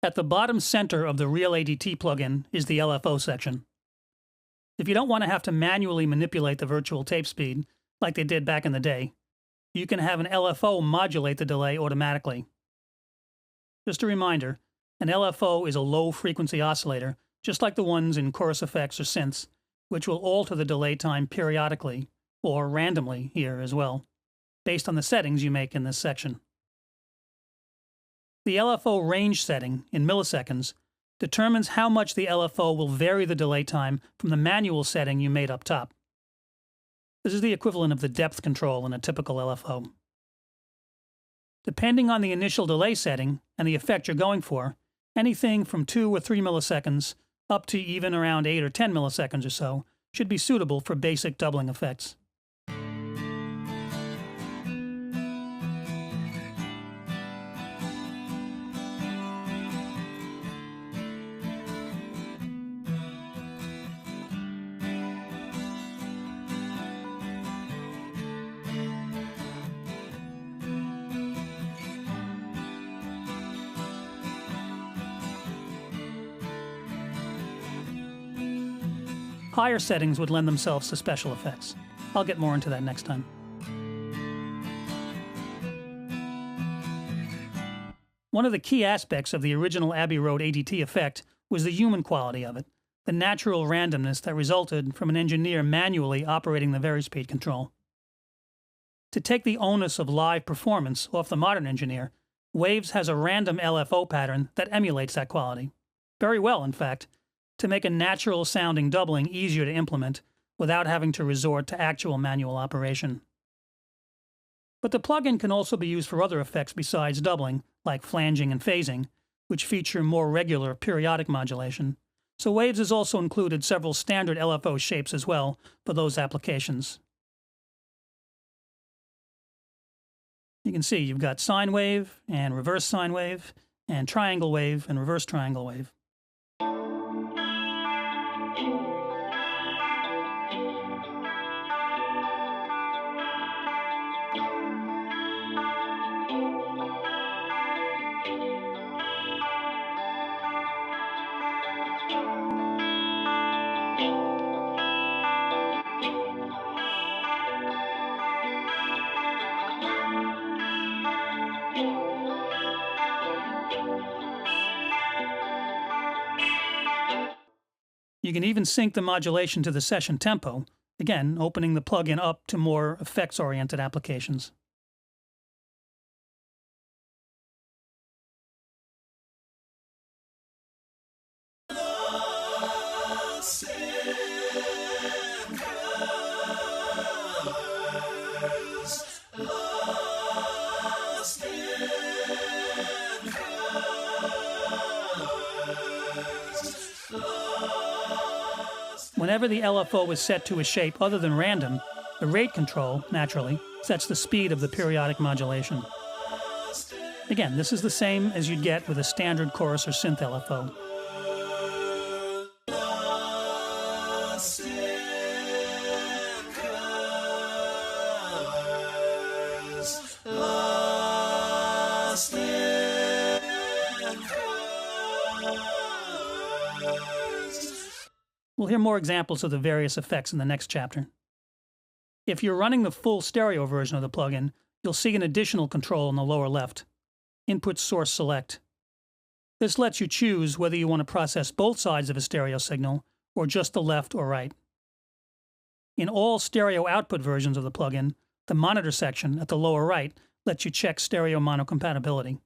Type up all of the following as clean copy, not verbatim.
At the bottom center of the Real ADT plugin is the LFO section. If you don't want to have to manually manipulate the virtual tape speed, like they did back in the day, you can have an LFO modulate the delay automatically. Just a reminder, an LFO is a low-frequency oscillator, just like the ones in chorus effects or synths, which will alter the delay time periodically, or randomly here as well, based on the settings you make in this section. The LFO range setting, in milliseconds, determines how much the LFO will vary the delay time from the manual setting you made up top. This is the equivalent of the depth control in a typical LFO. Depending on the initial delay setting and the effect you're going for, anything from 2 or 3 milliseconds up to even around 8 or 10 milliseconds or so should be suitable for basic doubling effects. Higher settings would lend themselves to special effects. I'll get more into that next time. One of the key aspects of the original Abbey Road ADT effect was the human quality of it, the natural randomness that resulted from an engineer manually operating the varispeed control. To take the onus of live performance off the modern engineer, Waves has a random LFO pattern that emulates that quality. Very well, in fact, to make a natural-sounding doubling easier to implement without having to resort to actual manual operation. But the plugin can also be used for other effects besides doubling, like flanging and phasing, which feature more regular periodic modulation. So Waves has also included several standard LFO shapes as well for those applications. You can see you've got sine wave and reverse sine wave and triangle wave and reverse triangle wave. You can even sync the modulation to the session tempo, again, opening the plugin up to more effects-oriented applications. Whenever the LFO is set to a shape other than random, the rate control, naturally, sets the speed of the periodic modulation. Again, this is the same as you'd get with a standard chorus or synth LFO. We'll hear more examples of the various effects in the next chapter. If you're running the full stereo version of the plugin, you'll see an additional control in the lower left, Input Source Select. This lets you choose whether you want to process both sides of a stereo signal or just the left or right. In all stereo output versions of the plugin, the monitor section at the lower right lets you check stereo mono compatibility.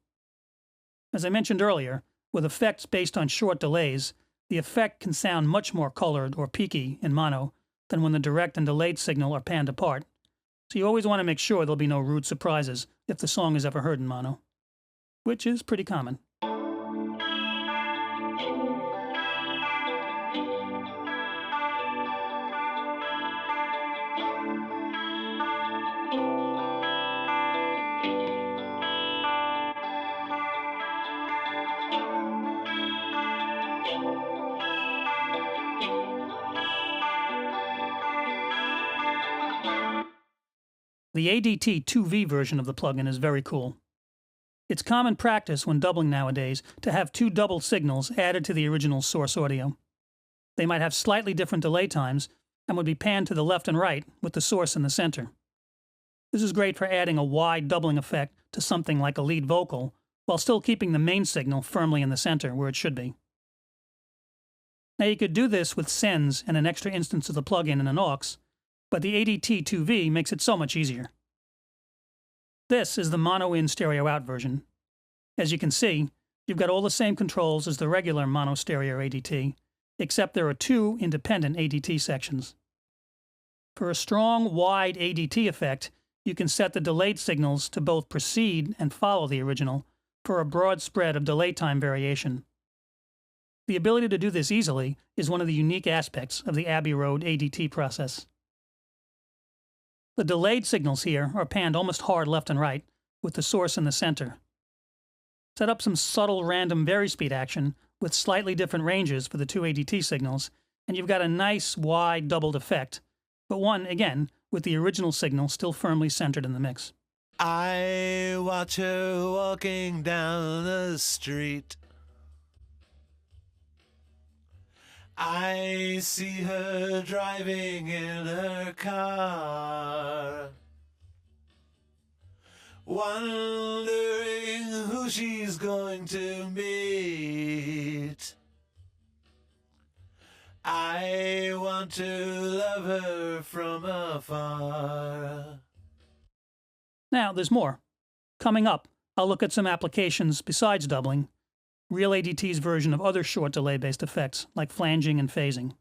As I mentioned earlier, with effects based on short delays, the effect can sound much more colored or peaky in mono than when the direct and delayed signal are panned apart, so you always want to make sure there'll be no rude surprises if the song is ever heard in mono, which is pretty common. The ADT 2V version of the plugin is very cool. It's common practice when doubling nowadays to have two double signals added to the original source audio. They might have slightly different delay times and would be panned to the left and right with the source in the center. This is great for adding a wide doubling effect to something like a lead vocal while still keeping the main signal firmly in the center where it should be. Now you could do this with sends and an extra instance of the plugin and an aux, but the ADT2V makes it so much easier. This is the mono in stereo out version. As you can see, you've got all the same controls as the regular mono stereo ADT, except there are two independent ADT sections. For a strong, wide ADT effect, you can set the delayed signals to both precede and follow the original for a broad spread of delay time variation. The ability to do this easily is one of the unique aspects of the Abbey Road ADT process. The delayed signals here are panned almost hard left and right, with the source in the center. Set up some subtle random vari-speed action with slightly different ranges for the two ADT signals, and you've got a nice, wide, doubled effect, but one, again, with the original signal still firmly centered in the mix. I watch her walking down the street. I see her driving in her car, wondering who she's going to meet. I want to love her from afar. Now, there's more. Coming up, I'll look at some applications besides doubling, Real ADT's version of other short delay-based effects like flanging and phasing.